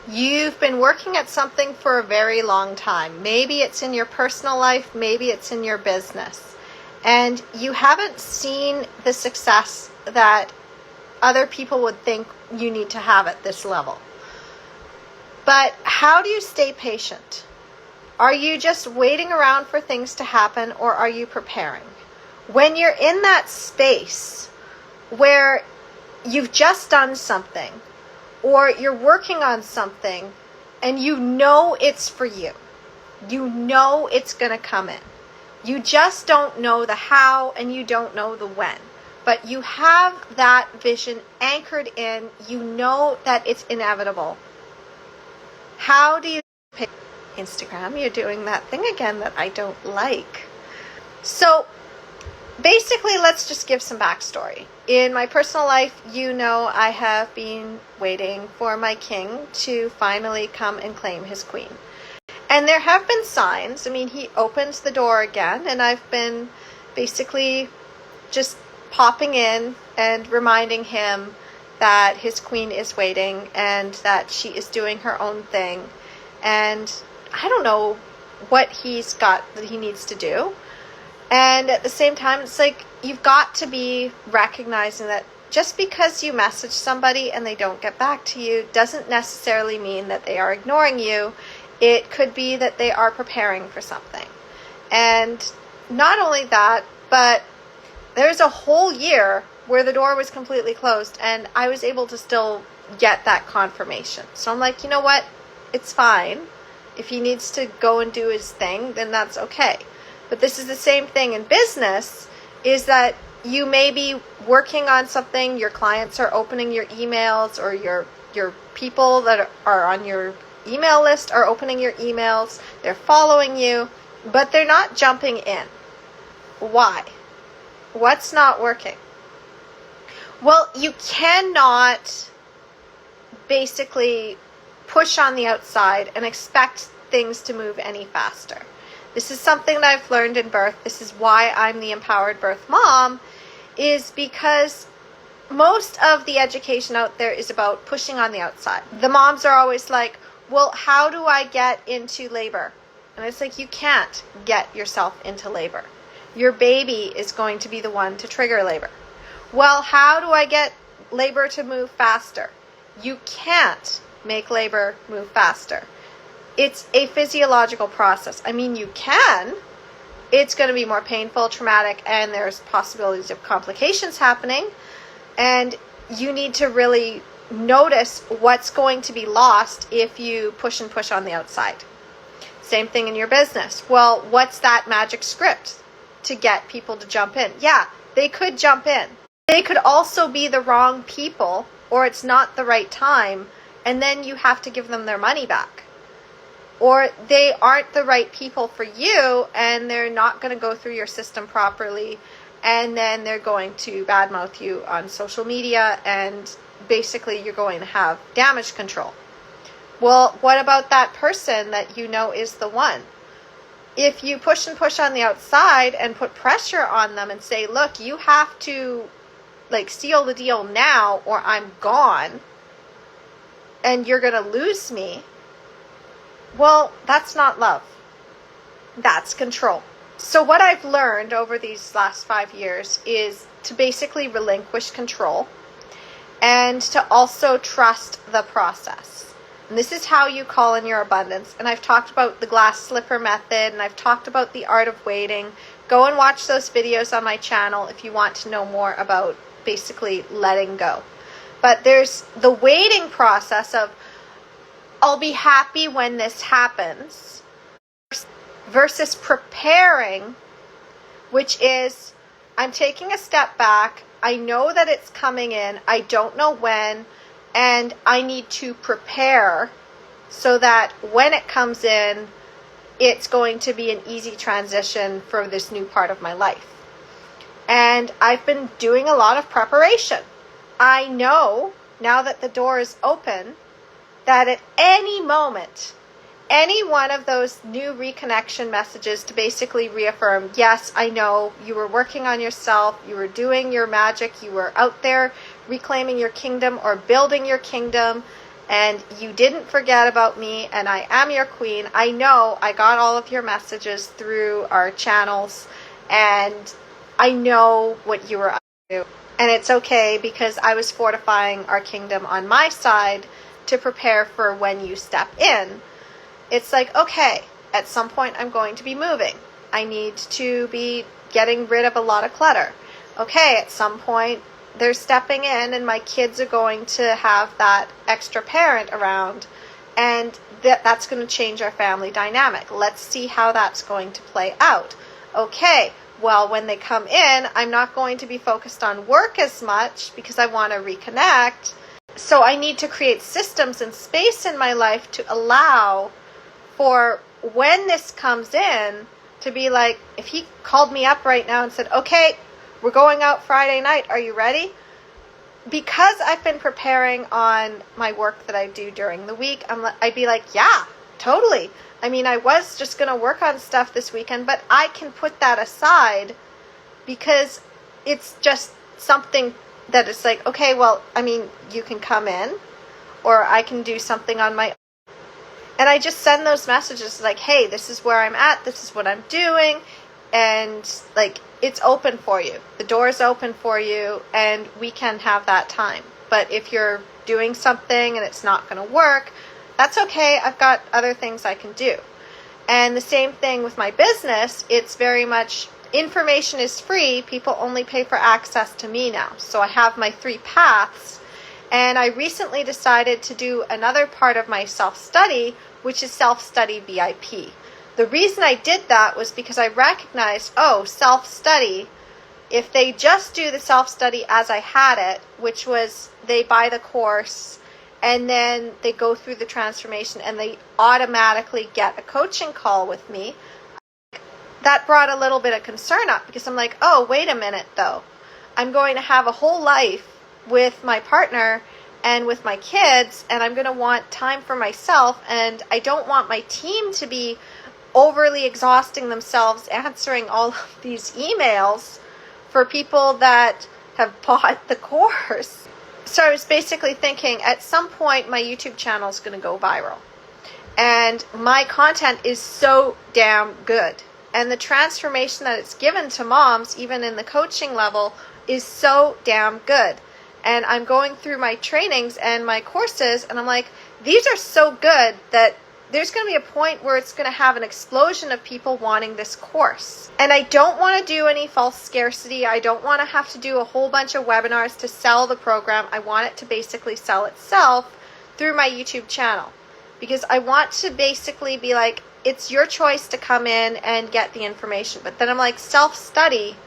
You've been working at something for a very long time. Maybe it's in your personal life, maybe it's in your business. And you haven't seen the success that other people would think you need to have at this level. But how do you stay patient? Are you just waiting around for things to happen, or are you preparing? When you're in that space where you've just done something, or you're working on something and you know it's for you, you know it's going to come in. You just don't know the how and you don't know the when. But you have that vision anchored in, you know that it's inevitable. How do you pick Instagram? You're doing that thing again that I don't like. So basically, let's just give some backstory. In my personal life, you know, I have been waiting for my king to finally come and claim his queen. And there have been signs. I mean, he opens the door again, and I've been basically just popping in and reminding him that his queen is waiting and that she is doing her own thing. And I don't know what he's got that he needs to do. And at the same time, it's like, you've got to be recognizing that just because you message somebody and they don't get back to you doesn't necessarily mean that they are ignoring you. It could be that they are preparing for something. And not only that, but there's a whole year where the door was completely closed and I was able to still get that confirmation. So I'm like, you know what? It's fine. If he needs to go and do his thing, then that's okay. But this is the same thing in business, is that you may be working on something, your clients are opening your emails, or your people that are on your email list are opening your emails, they're following you, but they're not jumping in. Why? What's not working? Well, you cannot basically push on the outside and expect things to move any faster. This is something that I've learned in birth. This is why I'm the empowered birth mom, is because most of the education out there is about pushing on the outside. The moms are always like, well, how do I get into labor? And it's like, you can't get yourself into labor. Your baby is going to be the one to trigger labor. Well, how do I get labor to move faster? You can't make labor move faster. It's a physiological process. I mean, you can. It's going to be more painful, traumatic, and there's possibilities of complications happening. And you need to really notice what's going to be lost if you push and push on the outside. Same thing in your business. Well, what's that magic script to get people to jump in? Yeah, they could jump in. They could also be the wrong people, or it's not the right time, and then you have to give them their money back. Or they aren't the right people for you, and they're not going to go through your system properly, and then they're going to badmouth you on social media, and basically you're going to have damage control. Well, what about that person that you know is the one? If you push and push on the outside and put pressure on them and say, look, you have to seal the deal now or I'm gone and you're going to lose me, well, that's not love. That's control. So what I've learned over these last 5 years is to basically relinquish control and to also trust the process. And this is how you call in your abundance. And I've talked about the glass slipper method, and I've talked about the art of waiting. Go and watch those videos on my channel if you want to know more about basically letting go. But there's the waiting process of, I'll be happy when this happens, versus preparing, which is, I'm taking a step back. I know that it's coming in. I don't know when, and I need to prepare so that when it comes in, it's going to be an easy transition for this new part of my life. And I've been doing a lot of preparation. I know now that the door is open that at any moment, any one of those new reconnection messages to basically reaffirm, yes, I know you were working on yourself, you were doing your magic, you were out there reclaiming your kingdom or building your kingdom, and you didn't forget about me, and I am your queen. I know I got all of your messages through our channels, and I know what you were up to. And it's okay, because I was fortifying our kingdom on my side to prepare for when you step in. It's like, okay, at some point I'm going to be moving. I need to be getting rid of a lot of clutter. Okay, at some point they're stepping in and my kids are going to have that extra parent around, and that's going to change our family dynamic. Let's see how that's going to play out. Okay, well, when they come in, I'm not going to be focused on work as much because I want to reconnect. So I need to create systems and space in my life to allow for when this comes in to be like, if he called me up right now and said, okay, we're going out Friday night, are you ready? Because I've been preparing on my work that I do during the week, I'd be like, yeah, totally. I mean, I was just going to work on stuff this weekend, but I can put that aside because it's just something that it's like, okay, well, I mean, you can come in, or I can do something on my own. And I just send those messages like, hey, this is where I'm at, this is what I'm doing, and like, it's open for you. The door is open for you, and we can have that time. But if you're doing something and it's not going to work, that's okay. I've got other things I can do. And the same thing with my business. It's very much information is free. People only pay for access to me now. So I have my 3 paths. And I recently decided to do another part of my self-study, which is self-study VIP. The reason I did that was because I recognized, self-study, if they just do the self-study as I had it, which was they buy the course and then they go through the transformation and they automatically get a coaching call with me, that brought a little bit of concern up, because I'm like, oh, wait a minute though. I'm going to have a whole life with my partner and with my kids, and I'm going to want time for myself, and I don't want my team to be overly exhausting themselves answering all of these emails for people that have bought the course. So I was basically thinking, at some point my YouTube channel is going to go viral, and my content is so damn good, and the transformation that it's given to moms, even in the coaching level, is so damn good. And I'm going through my trainings and my courses, and I'm like, these are so good that there's going to be a point where it's going to have an explosion of people wanting this course. And I don't want to do any false scarcity. I don't want to have to do a whole bunch of webinars to sell the program. I want it to basically sell itself through my YouTube channel, because I want to basically be like, it's your choice to come in and get the information. But then I'm like, self-study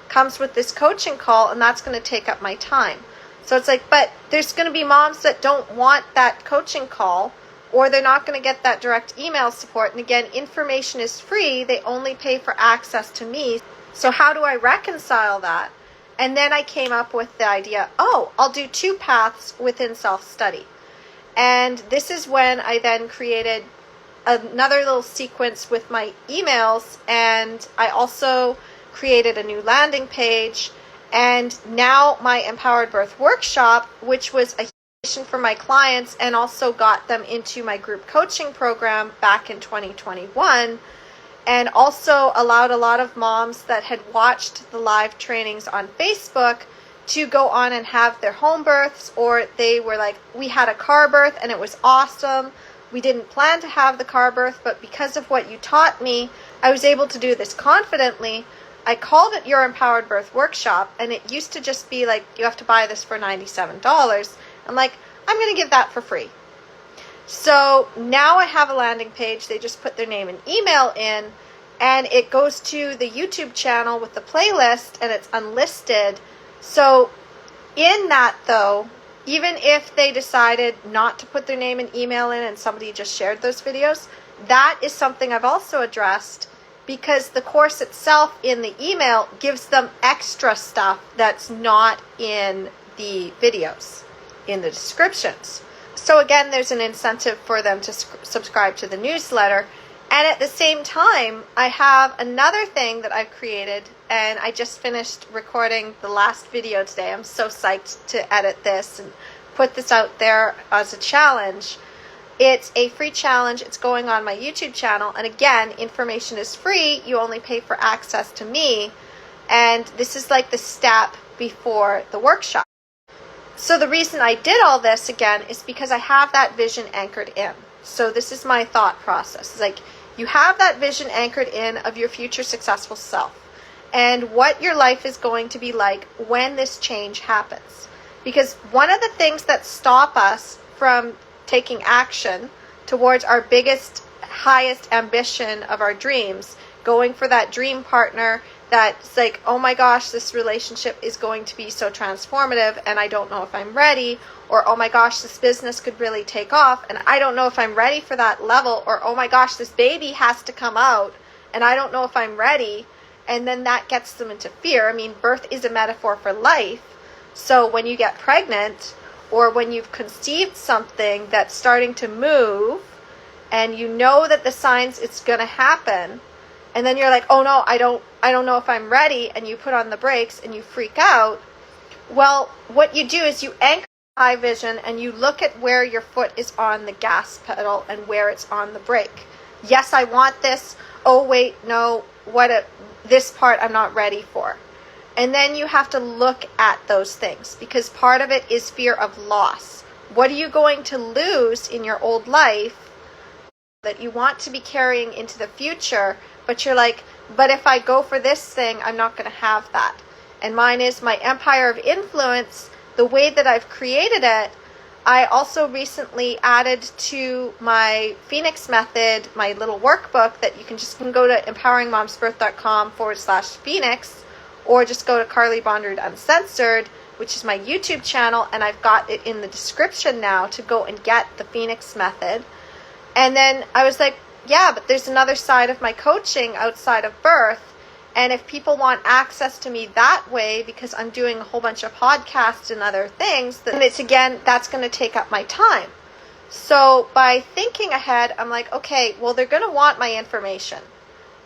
comes with this coaching call, and that's going to take up my time. So it's like, but there's going to be moms that don't want that coaching call, or they're not going to get that direct email support. And again, information is free. They only pay for access to me. So how do I reconcile that? And then I came up with the idea, I'll do 2 paths within self-study. And this is when I then created another little sequence with my emails, and I also created a new landing page. And now my Empowered Birth Workshop, which was a for my clients and also got them into my group coaching program back in 2021, and also allowed a lot of moms that had watched the live trainings on Facebook to go on and have their home births, or they were like, we had a car birth and it was awesome. We didn't plan to have the car birth, but because of what you taught me, I was able to do this confidently. I called it Your Empowered Birth Workshop, and it used to just be like, you have to buy this for $97. I'm like, I'm going to give that for free. So now I have a landing page. They just put their name and email in, and it goes to the YouTube channel with the playlist, and it's unlisted. So in that though, even if they decided not to put their name and email in and somebody just shared those videos, that is something I've also addressed, because the course itself in the email gives them extra stuff that's not in the videos, in the descriptions. So again, there's an incentive for them to subscribe to the newsletter. And at the same time, I have another thing that I've created, and I just finished recording the last video today. I'm so psyched to edit this and put this out there as a challenge. It's a free challenge. It's going on my YouTube channel. And again, information is free. You only pay for access to me. And this is like the step before the workshop. So the reason I did all this again is because I have that vision anchored in. So this is my thought process. It's like you have that vision anchored in of your future successful self and what your life is going to be like when this change happens. Because one of the things that stop us from taking action towards our biggest, highest ambition of our dreams, going for that dream partner that's like, oh my gosh, this relationship is going to be so transformative and I don't know if I'm ready, or oh my gosh, this business could really take off and I don't know if I'm ready for that level, or oh my gosh, this baby has to come out and I don't know if I'm ready. And then that gets them into fear. I mean, birth is a metaphor for life. So when you get pregnant or when you've conceived something that's starting to move and you know that the signs it's going to happen, and then you're like, oh no, I don't know if I'm ready, and you put on the brakes and you freak out. Well, what you do is you anchor high vision and you look at where your foot is on the gas pedal and where it's on the brake. Yes, I want this. Oh wait, no, this part I'm not ready for. And then you have to look at those things because part of it is fear of loss. What are you going to lose in your old life that you want to be carrying into the future, but you're like, but if I go for this thing, I'm not going to have that. And mine is my empire of influence. The way that I've created it, I also recently added to my Phoenix method, my little workbook that you can go to empoweringmomsbirth.com/Phoenix, or just go to Carly Bonderud Uncensored, which is my YouTube channel, and I've got it in the description now to go and get the Phoenix method. And then I was like, yeah, but there's another side of my coaching outside of birth. And if people want access to me that way, because I'm doing a whole bunch of podcasts and other things, then that's going to take up my time. So by thinking ahead, I'm like, okay, well, they're going to want my information.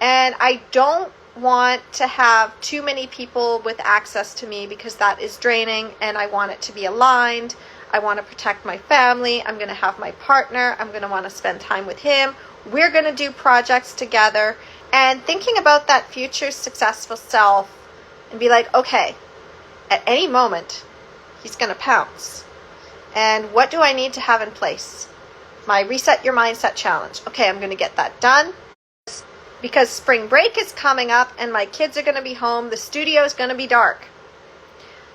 And I don't want to have too many people with access to me because that is draining, and I want it to be aligned. I want to protect my family. I'm going to have my partner. I'm going to want to spend time with him. We're going to do projects together. And thinking about that future successful self and be like, okay, at any moment, he's going to pounce. And what do I need to have in place? My Reset Your Mindset Challenge. Okay, I'm going to get that done because spring break is coming up and my kids are going to be home. The studio is going to be dark.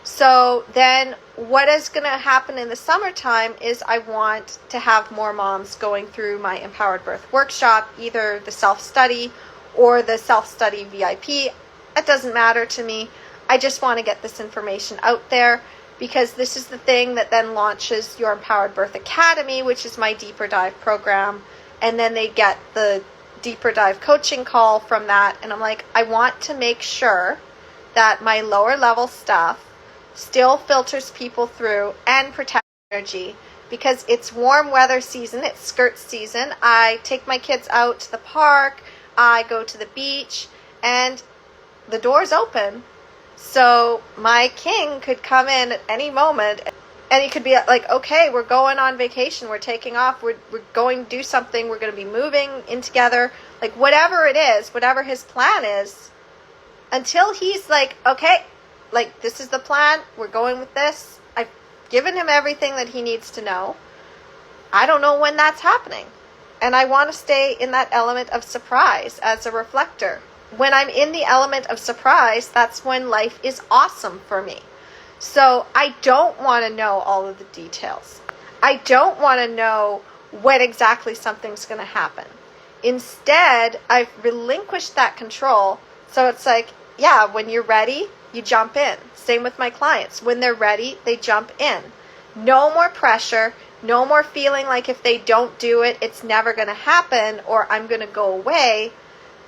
So then what is going to happen in the summertime is I want to have more moms going through my Empowered Birth workshop, either the self-study or the self-study VIP. It doesn't matter to me. I just want to get this information out there because this is the thing that then launches your Empowered Birth Academy, which is my deeper dive program. And then they get the deeper dive coaching call from that. And I'm like, I want to make sure that my lower level stuff still filters people through and protects energy because it's warm weather season, it's skirt season. I take my kids out to the park, I go to the beach, and the door's open. So my king could come in at any moment and he could be like, okay, we're going on vacation, we're taking off, we're going to do something, we're going to be moving in together, like whatever it is, whatever his plan is, until he's like, okay, like this is the plan, we're going with this. I've given him everything that he needs to know. I don't know when that's happening. And I want to stay in that element of surprise as a reflector. When I'm in the element of surprise, that's when life is awesome for me. So I don't want to know all of the details. I don't want to know when exactly something's going to happen. Instead, I've relinquished that control. So it's like, yeah, when you're ready, you jump in. Same with my clients. When they're ready, they jump in. No more pressure. No more feeling like if they don't do it, it's never going to happen or I'm going to go away.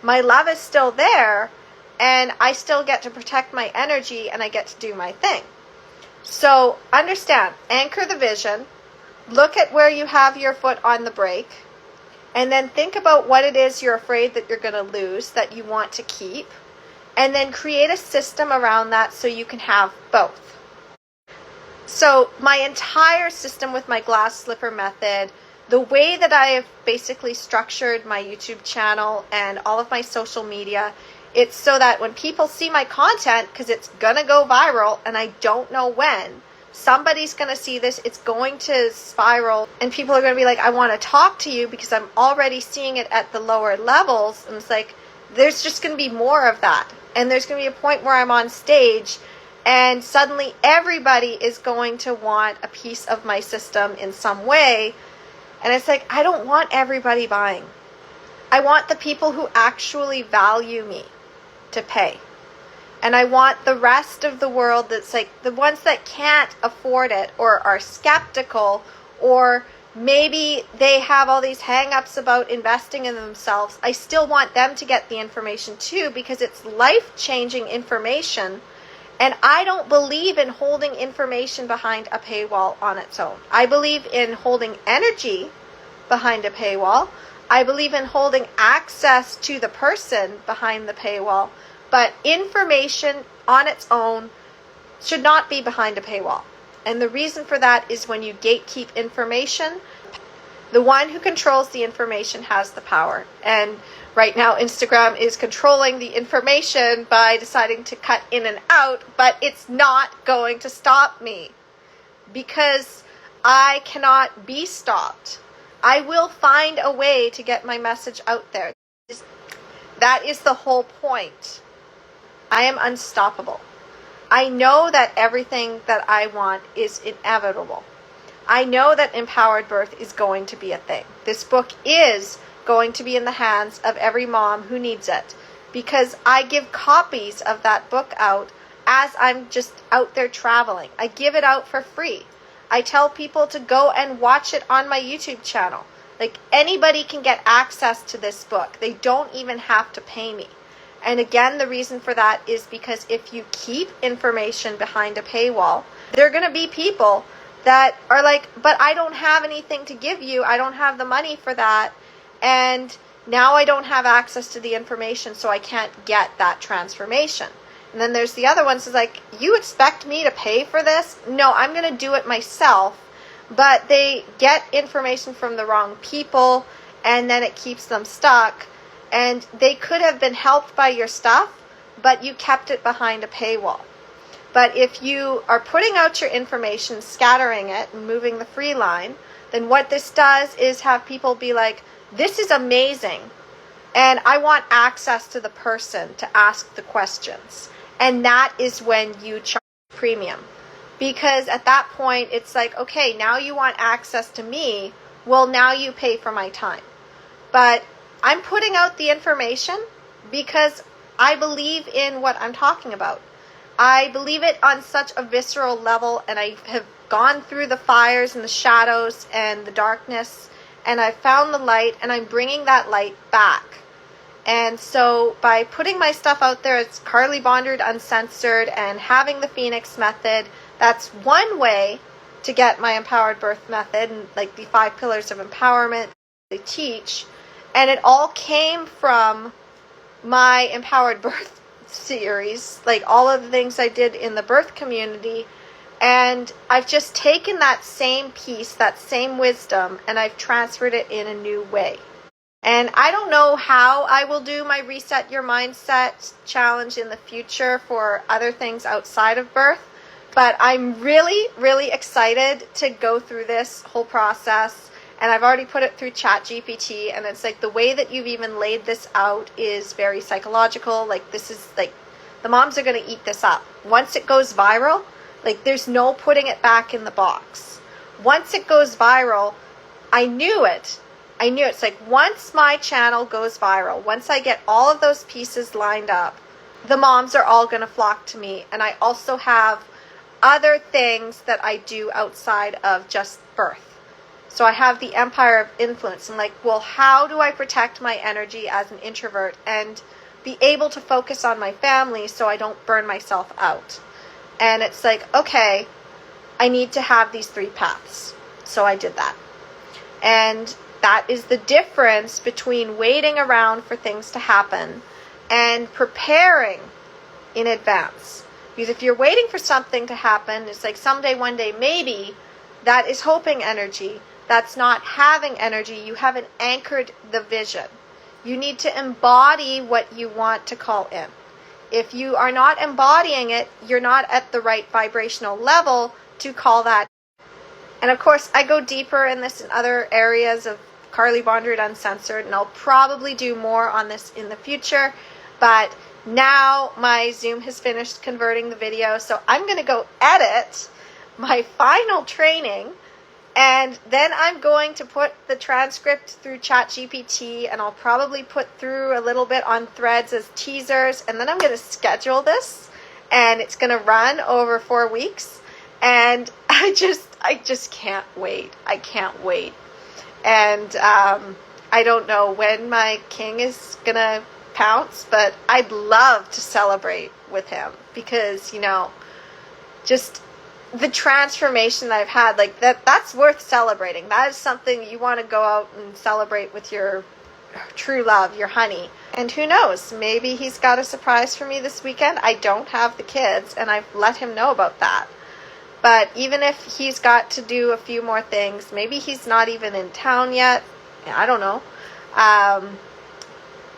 My love is still there and I still get to protect my energy and I get to do my thing. So understand, anchor the vision, look at where you have your foot on the brake, and then think about what it is you're afraid that you're going to lose that you want to keep, and then create a system around that so you can have both. So my entire system with my glass slipper method, the way that I have basically structured my YouTube channel and all of my social media, it's so that when people see my content, because it's going to go viral and I don't know when, somebody's going to see this, it's going to spiral, and people are going to be like, I want to talk to you because I'm already seeing it at the lower levels. And it's like, there's just going to be more of that. And there's going to be a point where I'm on stage and suddenly everybody is going to want a piece of my system in some way. And it's like, I don't want everybody buying. I want the people who actually value me to pay. And I want the rest of the world that's like the ones that can't afford it or are skeptical, or maybe they have all these hang-ups about investing in themselves. I still want them to get the information too, because it's life-changing information. And I don't believe in holding information behind a paywall on its own. I believe in holding energy behind a paywall. I believe in holding access to the person behind the paywall. But information on its own should not be behind a paywall. And the reason for that is when you gatekeep information, the one who controls the information has the power. And right now, Instagram is controlling the information by deciding to cut in and out, but it's not going to stop me because I cannot be stopped. I will find a way to get my message out there. That is the whole point. I am unstoppable. I know that everything that I want is inevitable. I know that empowered birth is going to be a thing. This book is going to be in the hands of every mom who needs it, because I give copies of that book out as I'm just out there traveling. I give it out for free. I tell people to go and watch it on my YouTube channel. Like, anybody can get access to this book. They don't even have to pay me. And again, the reason for that is because if you keep information behind a paywall, there are going to be people that are like, but I don't have anything to give you. I don't have the money for that. And now I don't have access to the information, so I can't get that transformation. And then there's the other ones that's like, you expect me to pay for this? No, I'm going to do it myself. But they get information from the wrong people, and then it keeps them stuck. And they could have been helped by your stuff, but you kept it behind a paywall. But if you are putting out your information, scattering it, and moving the free line, then what this does is have people be like, this is amazing, and I want access to the person to ask the questions. And that is when you charge premium. Because at that point, it's like, okay, now you want access to me. Well, now you pay for my time. But I'm putting out the information because I believe in what I'm talking about. I believe it on such a visceral level, and I have gone through the fires and the shadows and the darkness, and I've found the light, and I'm bringing that light back. And so by putting my stuff out there, it's Carly Bonderud Uncensored and having the Phoenix method, that's one way to get my empowered birth method and like the 5 pillars of empowerment they teach. And it all came from my empowered birth series, like all of the things I did in the birth community. And I've just taken that same piece, that same wisdom, and I've transferred it in a new way. And I don't know how I will do my Reset Your Mindset challenge in the future for other things outside of birth, but I'm really, really excited to go through this whole process. And I've already put it through ChatGPT, and it's like the way that you've even laid this out is very psychological. Like, this is like, the moms are going to eat this up. Once it goes viral, like, there's no putting it back in the box. Once it goes viral, I knew it. It's like, once my channel goes viral, once I get all of those pieces lined up, the moms are all going to flock to me. And I also have other things that I do outside of just birth. So I have the empire of influence. And like, well, how do I protect my energy as an introvert and be able to focus on my family so I don't burn myself out? And it's like, okay, I need to have these 3 paths. So I did that. And that is the difference between waiting around for things to happen and preparing in advance. Because if you're waiting for something to happen, it's like someday, one day, maybe, that is hoping energy. That's not having energy. You haven't anchored the vision. You need to embody what you want to call in. If you are not embodying it, you're not at the right vibrational level to call that. And of course, I go deeper in this in other areas of Carly Bonderud Uncensored, and I'll probably do more on this in the future. But now my Zoom has finished converting the video, so I'm going to go edit my final training, and then I'm going to put the transcript through ChatGPT, and I'll probably put through a little bit on Threads as teasers, and then I'm going to schedule this, and it's going to run over 4 weeks, and I just can't wait. I can't wait. And I don't know when my king is going to pounce, but I'd love to celebrate with him because, you know, just the transformation that I've had, like that's worth celebrating. That is something you want to go out and celebrate with your true love, your honey. And who knows, maybe he's got a surprise for me this weekend. I don't have the kids, and I've let him know about that. But even if he's got to do a few more things, maybe he's not even in town yet. I don't know.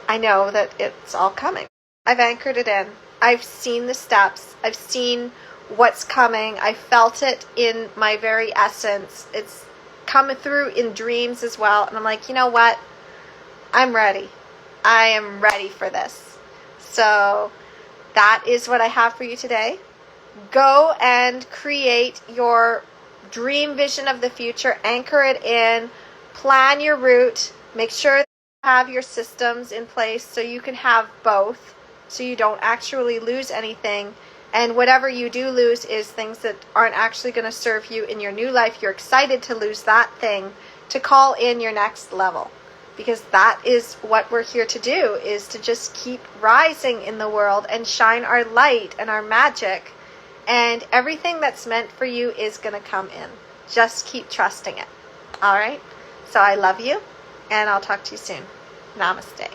I know that it's all coming. I've anchored it in. I've seen the steps. I've seen what's coming. I felt it in my very essence. It's coming through in dreams as well. And I'm like, you know what? I'm ready. I am ready for this. So that is what I have for you today. Go and create your dream vision of the future. Anchor it in. Plan your route. Make sure you have your systems in place so you can have both, so you don't actually lose anything. And whatever you do lose is things that aren't actually going to serve you in your new life. You're excited to lose that thing to call in your next level. Because that is what we're here to do, is to just keep rising in the world and shine our light and our magic. And everything that's meant for you is going to come in. Just keep trusting it. All right? So I love you, and I'll talk to you soon. Namaste.